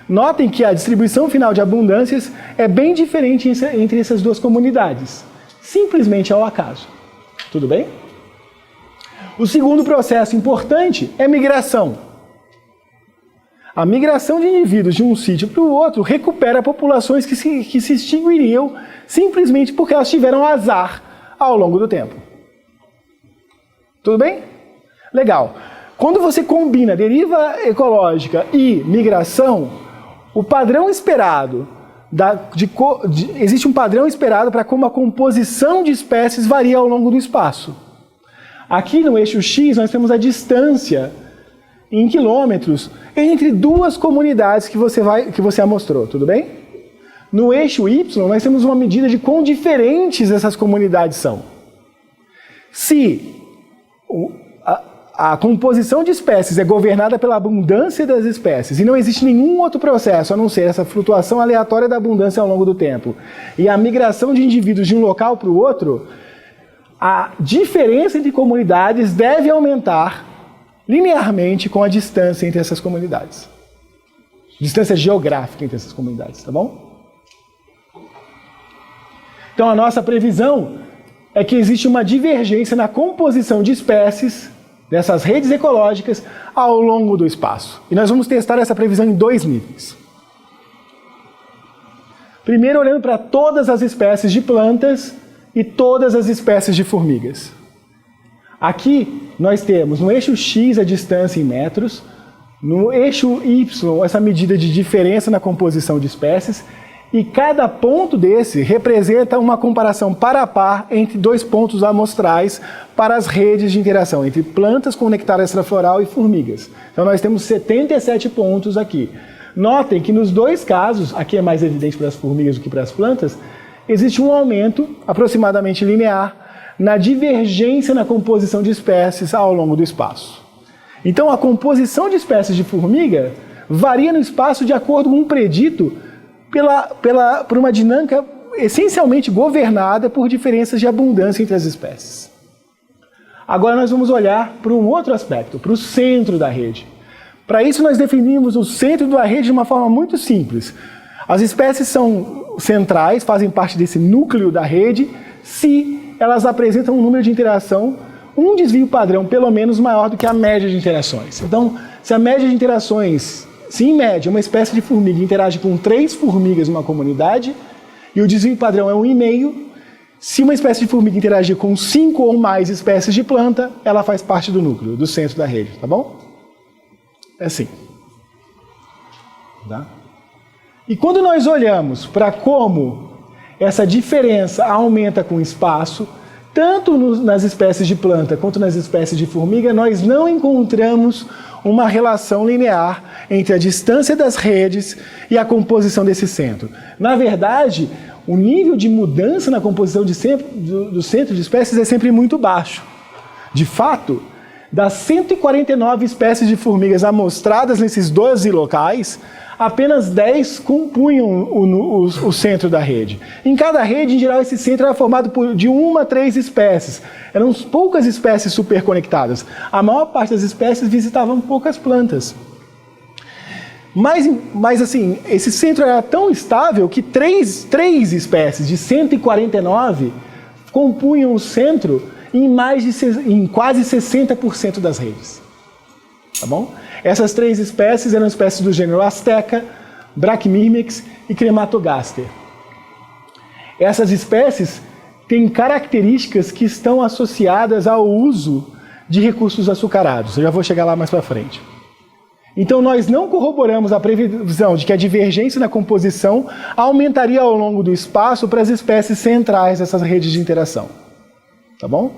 Notem que a distribuição final de abundâncias é bem diferente entre essas 2 comunidades, simplesmente ao acaso. Tudo bem? O segundo processo importante é migração. A migração de indivíduos de um sítio para o outro recupera populações que se extinguiriam simplesmente porque elas tiveram azar ao longo do tempo. Tudo bem? Legal. Quando você combina deriva ecológica e migração, o padrão esperado, existe um padrão esperado para como a composição de espécies varia ao longo do espaço. Aqui no eixo X nós temos a distância em quilômetros entre 2 comunidades que você amostrou, tudo bem? No eixo Y nós temos uma medida de quão diferentes essas comunidades são. Se a composição de espécies é governada pela abundância das espécies e não existe nenhum outro processo a não ser essa flutuação aleatória da abundância ao longo do tempo e a migração de indivíduos de um local para o outro, a diferença entre comunidades deve aumentar linearmente com a distância entre essas comunidades. Distância geográfica entre essas comunidades, tá bom? Então a nossa previsão é que existe uma divergência na composição de espécies dessas redes ecológicas ao longo do espaço. E nós vamos testar essa previsão em 2 níveis. Primeiro, olhando para todas as espécies de plantas e todas as espécies de formigas. Aqui nós temos no eixo X a distância em metros, no eixo Y essa medida de diferença na composição de espécies, e cada ponto desse representa uma comparação par a par entre 2 pontos amostrais para as redes de interação entre plantas com néctar extrafloral e formigas. Então nós temos 77 pontos aqui. Notem que nos 2 casos, aqui é mais evidente para as formigas do que para as plantas, existe um aumento aproximadamente linear na divergência na composição de espécies ao longo do espaço. Então a composição de espécies de formiga varia no espaço de acordo com um predito por uma dinâmica essencialmente governada por diferenças de abundância entre as espécies. Agora nós vamos olhar para um outro aspecto, para o centro da rede. Para isso nós definimos o centro da rede de uma forma muito simples. As espécies são centrais, fazem parte desse núcleo da rede, se elas apresentam um número de interação, um desvio padrão pelo menos maior do que a média de interações. Então, se a média de interações, se em média uma espécie de formiga interage com 3 formigas numa comunidade, e o desvio padrão é 1,5, se uma espécie de formiga interagir com 5 ou mais espécies de planta, ela faz parte do núcleo, do centro da rede, tá bom? É assim. Tá? E quando nós olhamos para como essa diferença aumenta com o espaço, tanto nas espécies de planta quanto nas espécies de formiga, nós não encontramos uma relação linear entre a distância das redes e a composição desse centro. Na verdade, o nível de mudança na composição do centro de espécies é sempre muito baixo. De fato, das 149 espécies de formigas amostradas nesses 12 locais, apenas 10 compunham o centro da rede. Em cada rede, em geral, esse centro era formado de 1 a 3 espécies. Eram poucas espécies superconectadas. A maior parte das espécies visitavam poucas plantas. Mas assim, esse centro era tão estável que 3 espécies de 149 compunham o centro em quase 60% das redes. Tá bom? Essas 3 espécies eram espécies do gênero Azteca, Brachymyrmex e Crematogaster. Essas espécies têm características que estão associadas ao uso de recursos açucarados. Eu já vou chegar lá mais para frente. Então nós não corroboramos a previsão de que a divergência na composição aumentaria ao longo do espaço para as espécies centrais dessas redes de interação. Tá bom?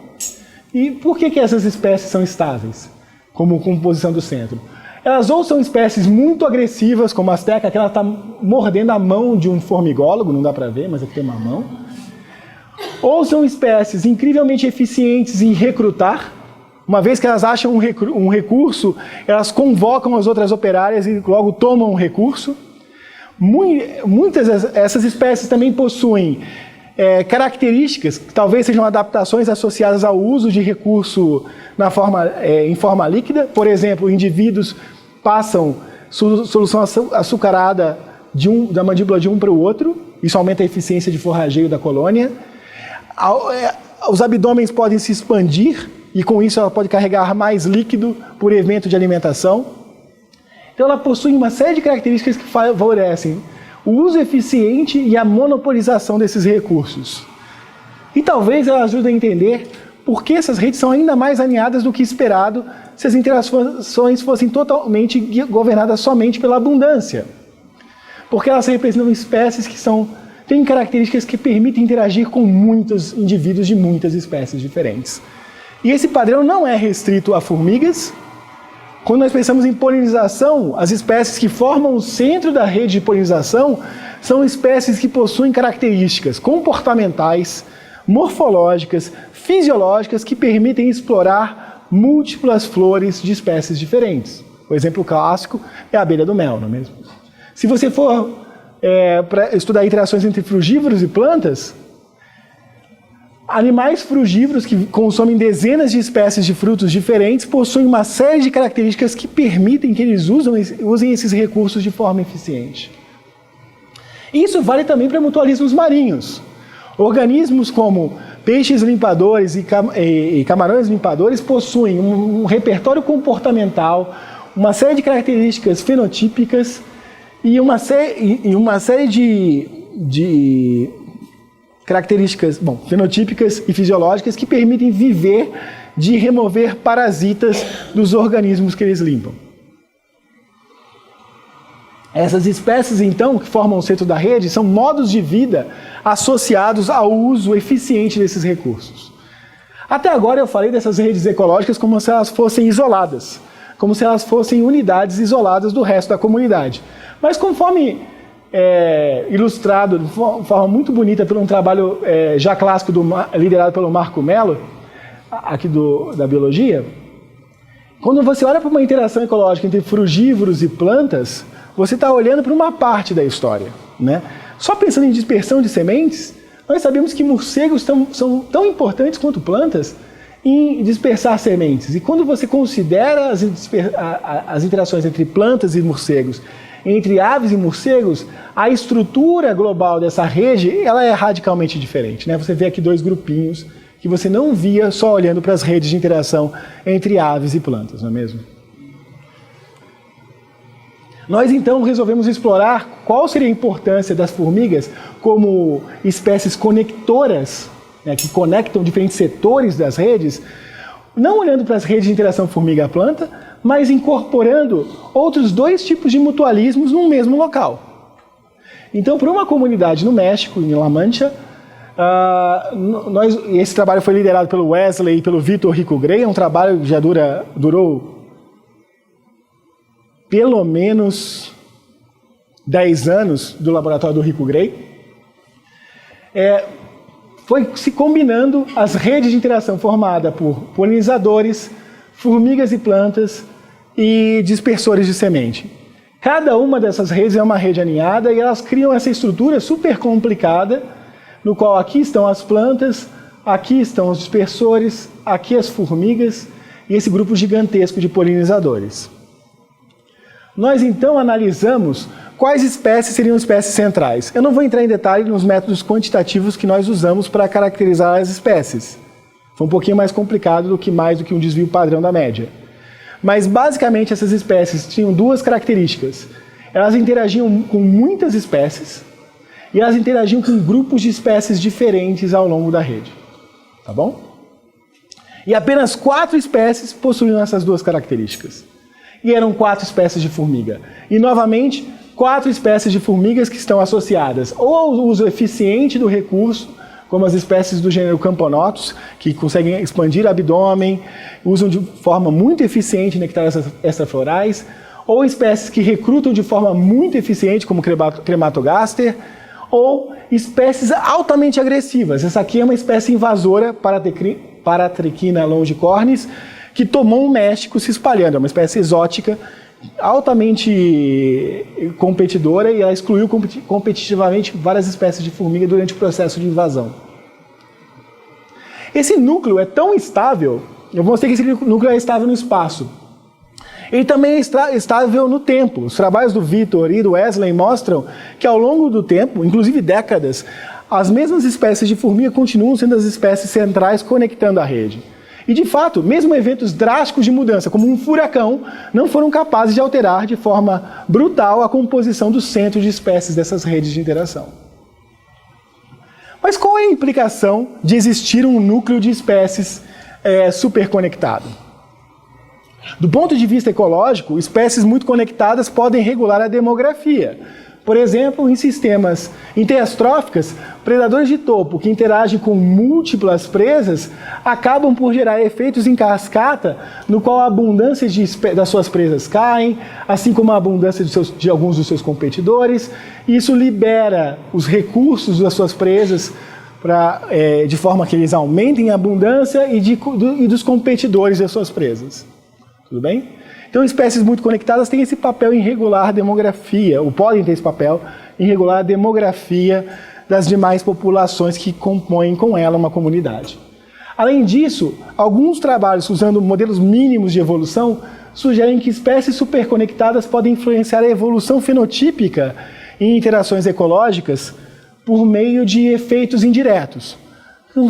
E por que essas espécies são estáveis como composição do centro? Elas ou são espécies muito agressivas, como a Azteca, que ela está mordendo a mão de um formigólogo, não dá para ver, mas aqui tem uma mão. Ou são espécies incrivelmente eficientes em recrutar. Uma vez que elas acham um recurso, elas convocam as outras operárias e logo tomam o recurso. Muitas dessas espécies também possuem características que talvez sejam adaptações associadas ao uso de recurso em forma líquida. Por exemplo, indivíduos passam solução açucarada da mandíbula de um para o outro. Isso aumenta a eficiência de forrageio da colônia. Os abdômenes podem se expandir e com isso ela pode carregar mais líquido por evento de alimentação. Então ela possui uma série de características que favorecem o uso eficiente e a monopolização desses recursos. E talvez ela ajude a entender por que essas redes são ainda mais alinhadas do que esperado se as interações fossem totalmente governadas somente pela abundância. Porque elas representam espécies que têm características que permitem interagir com muitos indivíduos de muitas espécies diferentes. E esse padrão não é restrito a formigas. Quando nós pensamos em polinização, as espécies que formam o centro da rede de polinização são espécies que possuem características comportamentais, morfológicas, fisiológicas que permitem explorar múltiplas flores de espécies diferentes. O exemplo clássico é a abelha do mel, não é mesmo? Se você for para estudar interações entre frugívoros e plantas, Animais frugívoros que consomem dezenas de espécies de frutos diferentes possuem uma série de características que permitem que eles usem esses recursos de forma eficiente. Isso vale também para mutualismos marinhos. Organismos como peixes limpadores e camarões limpadores possuem um repertório comportamental, uma série de características fenotípicas e uma série de características fenotípicas e fisiológicas que permitem viver de remover parasitas dos organismos que eles limpam. Essas espécies, então, que formam o centro da rede, são modos de vida associados ao uso eficiente desses recursos. Até agora eu falei dessas redes ecológicas como se elas fossem isoladas, como se elas fossem unidades isoladas do resto da comunidade. Mas conforme ilustrado de forma muito bonita por um trabalho já clássico liderado pelo Marco Mello, aqui da biologia, quando você olha para uma interação ecológica entre frugívoros e plantas, você está olhando para uma parte da história, né? Só pensando em dispersão de sementes, nós sabemos que morcegos são tão importantes quanto plantas em dispersar sementes. E quando você considera as interações entre plantas e morcegos, entre aves e morcegos, a estrutura global dessa rede ela é radicalmente diferente, né? Você vê aqui dois grupinhos que você não via só olhando para as redes de interação entre aves e plantas, não é mesmo? Nós então resolvemos explorar qual seria a importância das formigas como espécies conectoras, né, que conectam diferentes setores das redes, não olhando para as redes de interação formiga-planta, mas incorporando outros dois tipos de mutualismos num mesmo local. Então, para uma comunidade no México, em La Mancha, esse trabalho foi liderado pelo Wesley e pelo Vitor Rico Grey, é um trabalho que já durou pelo menos 10 anos do laboratório do Rico Grey. Foi se combinando as redes de interação formadas por polinizadores, formigas e plantas e dispersores de semente. Cada uma dessas redes é uma rede aninhada e elas criam essa estrutura super complicada, no qual aqui estão as plantas, aqui estão os dispersores, aqui as formigas e esse grupo gigantesco de polinizadores. Nós então analisamos quais espécies seriam espécies centrais. Eu não vou entrar em detalhe nos métodos quantitativos que nós usamos para caracterizar as espécies. Foi um pouquinho mais complicado do que um desvio padrão da média. Mas basicamente essas espécies tinham duas características. Elas interagiam com muitas espécies e elas interagiam com grupos de espécies diferentes ao longo da rede. Tá bom? E apenas 4 espécies possuíam essas duas características. E eram 4 espécies de formiga. E, novamente, 4 espécies de formigas que estão associadas ou ao uso eficiente do recurso, como as espécies do gênero Camponotus, que conseguem expandir o abdômen, usam de forma muito eficiente nectares extraflorais, ou espécies que recrutam de forma muito eficiente, como Crematogaster, ou espécies altamente agressivas. Essa aqui é uma espécie invasora, Paratrichina longicornis, que tomou o México se espalhando. É uma espécie exótica, altamente competidora, e ela excluiu competitivamente várias espécies de formiga durante o processo de invasão. Esse núcleo é tão estável, eu mostrei que esse núcleo é estável no espaço. Ele também é estável no tempo. Os trabalhos do Vitor e do Wesley mostram que ao longo do tempo, inclusive décadas, as mesmas espécies de formiga continuam sendo as espécies centrais conectando a rede. E, de fato, mesmo eventos drásticos de mudança, como um furacão, não foram capazes de alterar de forma brutal a composição do centro de espécies dessas redes de interação. Mas qual é a implicação de existir um núcleo de espécies superconectado? Do ponto de vista ecológico, espécies muito conectadas podem regular a demografia. Por exemplo, em sistemas interestróficas, predadores de topo que interagem com múltiplas presas acabam por gerar efeitos em cascata, no qual a abundância das suas presas caem, assim como a abundância de alguns dos seus competidores. E isso libera os recursos das suas presas de forma que eles aumentem a abundância e dos competidores das suas presas. Tudo bem? Então, espécies muito conectadas têm esse papel em regular a demografia, ou podem ter esse papel em regular a demografia das demais populações que compõem com ela uma comunidade. Além disso, alguns trabalhos usando modelos mínimos de evolução sugerem que espécies superconectadas podem influenciar a evolução fenotípica em interações ecológicas por meio de efeitos indiretos.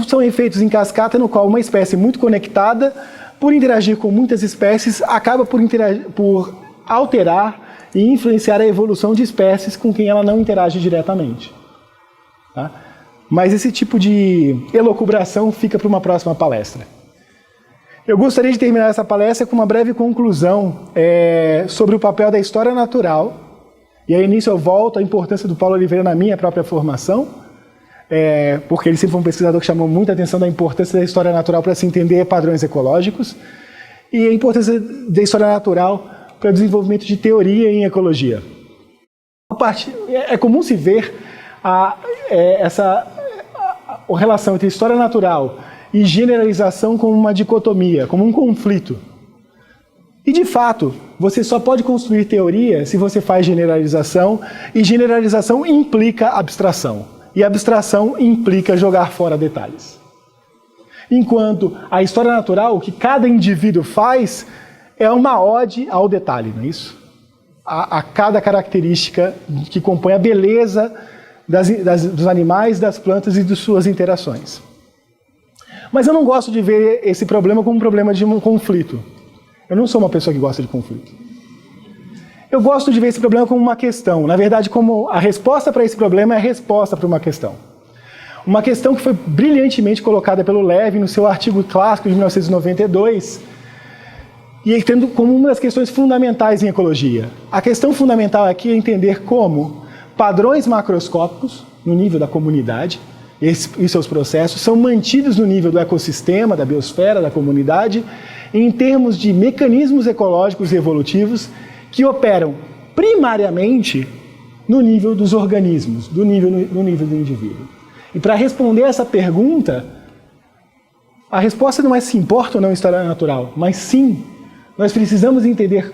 São efeitos em cascata no qual uma espécie muito conectada, por interagir com muitas espécies, acaba por alterar e influenciar a evolução de espécies com quem ela não interage diretamente. Tá? Mas esse tipo de elucubração fica para uma próxima palestra. Eu gostaria de terminar essa palestra com uma breve conclusão sobre o papel da história natural. E aí nisso eu volto à importância do Paulo Oliveira na minha própria formação, porque ele sempre foi um pesquisador que chamou muita atenção da importância da história natural para se entender padrões ecológicos, e a importância da história natural para o desenvolvimento de teoria em ecologia. É comum se ver a relação entre história natural e generalização como uma dicotomia, como um conflito. E, de fato, você só pode construir teoria se você faz generalização, e generalização implica abstração. E abstração implica jogar fora detalhes. Enquanto a história natural, o que cada indivíduo faz, é uma ode ao detalhe, não é isso? A cada característica que compõe a beleza dos animais, das plantas e de suas interações. Mas eu não gosto de ver esse problema como um problema de um conflito. Eu não sou uma pessoa que gosta de conflito. Eu gosto de ver esse problema como uma questão. Na verdade, como a resposta para esse problema é a resposta para uma questão. Uma questão que foi brilhantemente colocada pelo Levy no seu artigo clássico de 1992, e tendo como uma das questões fundamentais em ecologia. A questão fundamental aqui é entender como padrões macroscópicos, no nível da comunidade, e seus processos, são mantidos no nível do ecossistema, da biosfera, da comunidade, em termos de mecanismos ecológicos e evolutivos que operam primariamente no nível dos organismos, no nível do indivíduo. E para responder essa pergunta, a resposta não é se importa ou não história natural, mas sim, nós precisamos entender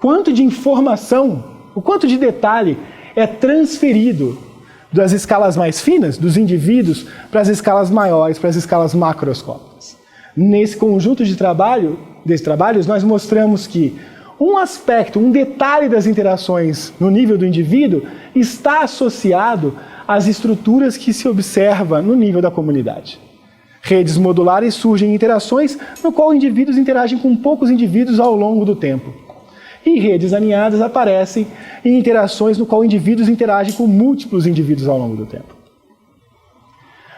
quanto de informação, o quanto de detalhe é transferido das escalas mais finas, dos indivíduos, para as escalas maiores, para as escalas macroscópicas. Nesse conjunto de trabalhos, nós mostramos que um aspecto, um detalhe das interações no nível do indivíduo está associado às estruturas que se observa no nível da comunidade. Redes modulares surgem em interações no qual indivíduos interagem com poucos indivíduos ao longo do tempo. E redes aninhadas aparecem em interações no qual indivíduos interagem com múltiplos indivíduos ao longo do tempo.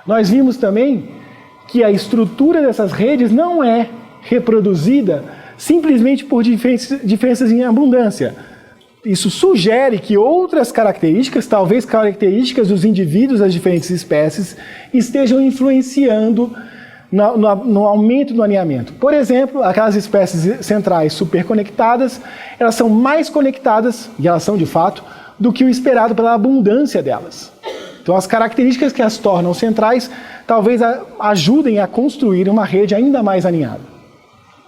Nós vimos também que a estrutura dessas redes não é reproduzida simplesmente por diferenças em abundância. Isso sugere que outras características, talvez características dos indivíduos das diferentes espécies, estejam influenciando no aumento do aninhamento. Por exemplo, aquelas espécies centrais superconectadas, elas são mais conectadas, e elas são de fato, do que o esperado pela abundância delas. Então as características que as tornam centrais talvez ajudem a construir uma rede ainda mais aninhada.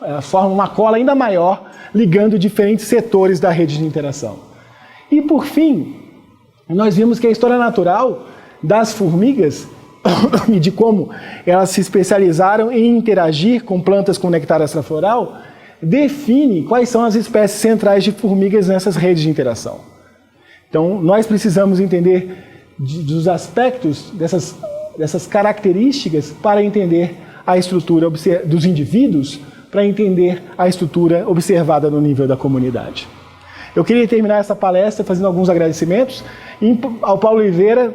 Elas formam uma cola ainda maior, ligando diferentes setores da rede de interação. E por fim, nós vimos que a história natural das formigas e de como elas se especializaram em interagir com plantas com nectar extrafloral, define quais são as espécies centrais de formigas nessas redes de interação. Então, nós precisamos entender dos aspectos dessas características para entender a estrutura dos indivíduos, para entender a estrutura observada no nível da comunidade. Eu queria terminar essa palestra fazendo alguns agradecimentos ao Paulo Oliveira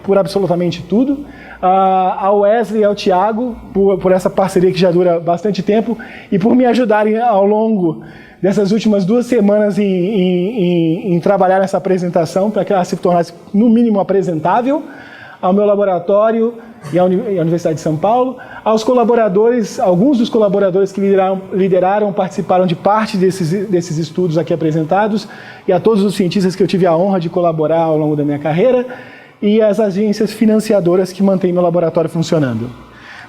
por absolutamente tudo, ao Wesley e ao Tiago por essa parceria que já dura bastante tempo e por me ajudarem ao longo dessas últimas 2 semanas em trabalhar nessa apresentação para que ela se tornasse no mínimo apresentável, ao meu laboratório e à Universidade de São Paulo, aos colaboradores, alguns dos colaboradores que lideraram, participaram de parte desses estudos aqui apresentados, e a todos os cientistas que eu tive a honra de colaborar ao longo da minha carreira, e as agências financiadoras que mantêm meu laboratório funcionando.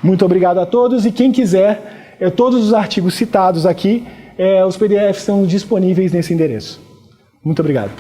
Muito obrigado a todos, e quem quiser, todos os artigos citados aqui, os PDFs são disponíveis nesse endereço. Muito obrigado.